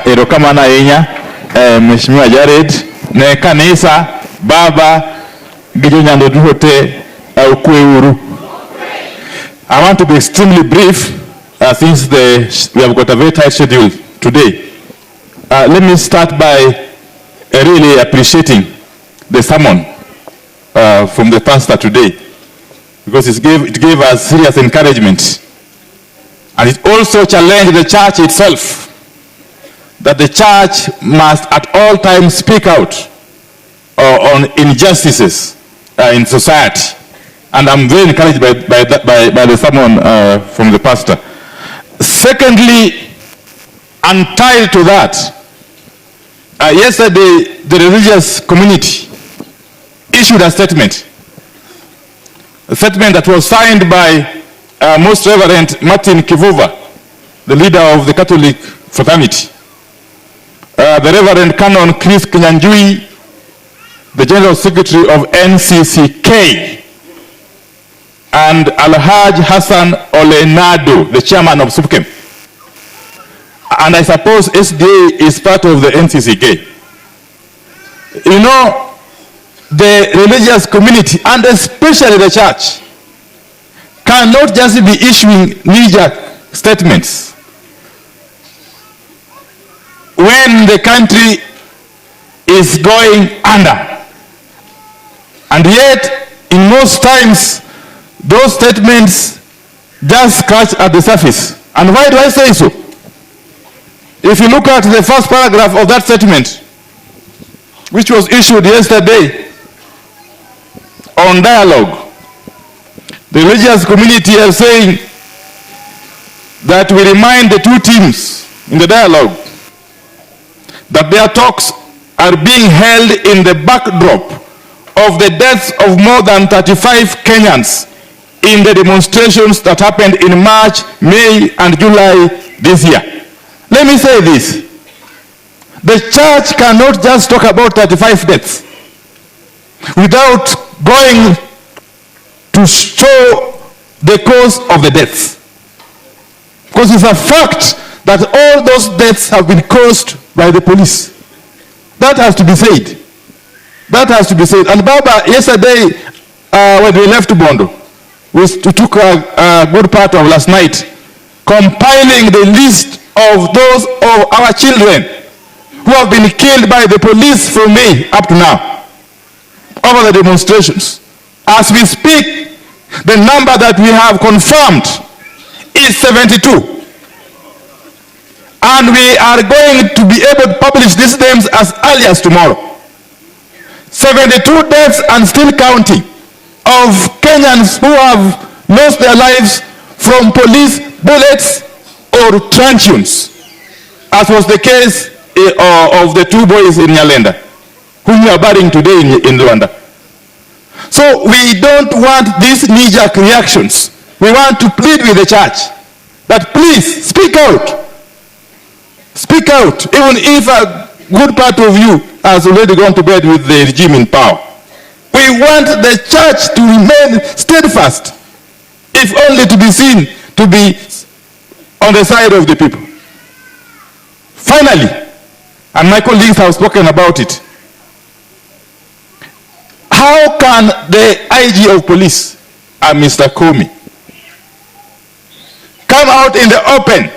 Erokamana inya Mheshimiwa Jared ne kanisa baba gijo nyando duhote ukwe uhuru. I want to be extremely brief since we have got a very tight schedule today. Let me start by really appreciating the sermon from the pastor today, because it gave us serious encouragement, and it also challenged the church itself, that the church must at all times speak out on injustices in society. And I'm very encouraged by the sermon from the pastor. Secondly, untied to that, yesterday the religious community issued a statement that was signed by Most Reverend Martin Kivuva, the leader of the Catholic fraternity, the Reverend Canon Chris Kinyanjui, the General Secretary of NCCK, and Alhaj Hassan Olenado, the chairman of SUPKEM. And I suppose SDA is part of the NCCK. You know, the religious community, and especially the church, cannot just be issuing knee-jerk statements when the country is going under. And yet, in most times, those statements just scratch at the surface. And why do I say so? If you look at the first paragraph of that statement, which was issued yesterday on dialogue, the religious community are saying that we remind the two teams in the dialogue that their talks are being held in the backdrop of the deaths of more than 35 Kenyans in the demonstrations that happened in March, May, and July this year. Let me say this. The church cannot just talk about 35 deaths without going to show the cause of the deaths. Because it's a fact that all those deaths have been caused by the police. That has to be said. That has to be said. And Baba, yesterday, when we left Bondo, we took a good part of last night compiling the list of those of our children who have been killed by the police from May up to now over the demonstrations. As we speak, the number that we have confirmed is 72. And we are going to be able to publish these names as early as tomorrow. 72 deaths and still counting of Kenyans who have lost their lives from police bullets or truncheons, as was the case of the two boys in Nyalenda, whom we are burying today in Rwanda. So we don't want these knee-jerk reactions. We want to plead with the church that please speak out. Speak out, even if a good part of you has already gone to bed with the regime in power. We want the church to remain steadfast, if only to be seen to be on the side of the people. Finally, and my colleagues have spoken about it, how can the IG of police, Mr. Koome, come out in the open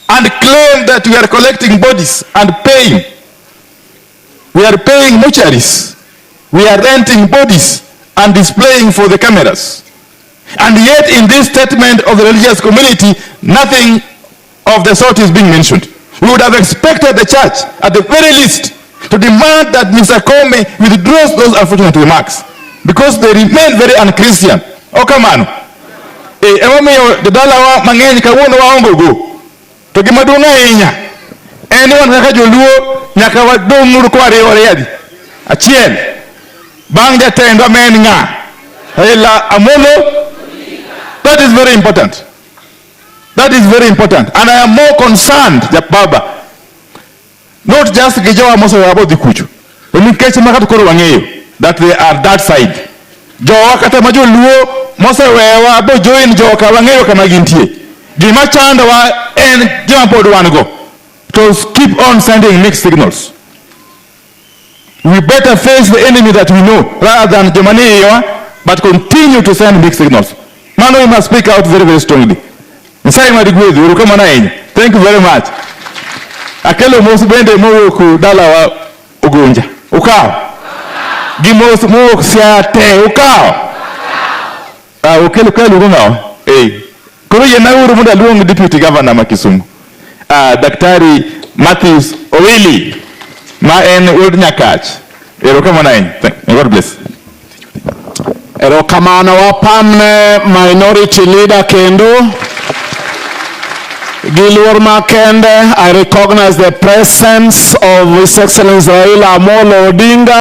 and claim that we are collecting bodies and paying? We are paying mortuaries. We are renting bodies and displaying for the cameras. And yet in this statement of the religious community, nothing of the sort is being mentioned. We would have expected the church, at the very least, to demand that Mr. Koome withdraws those unfortunate remarks, because they remain very unchristian. Oh, come on. The dollar mangeni kawono wa ombogo. Togi madunga inya. Anyone kakajoluo nyaka wadumuru kwa reoreyadi. Achiel. Bangja tendo menga. Raila amolo. That is very important. That is very important. And I am more concerned, Baba, not just Gijawa Mosa about the Kuchu. When you catch that they are that side. Joa kata majo luo Mosa wewa bo join joka wangeyo kama gintie. Gima chanda wa en gima pod wan go. To keep on sending mixed signals. We better face the enemy that we know rather than Germany, but continue to send mixed signals. Man, we must speak out very, very strongly. Thank you very much. Akelo mos bende mowoku dala wa Ugunja. Ukao. Gimos mowok siate. Ukao. Ukelo kelu gungao. Kuro yena uru muda luong Deputy Governor Makisumu. Daktari Matthews Owili. Ma en Old Nyakach. Erokamana en. God bless. Erokamana wapamne minority leader kendo. Gilwar Makende, I recognize the presence of His Excellency Raila Odinga.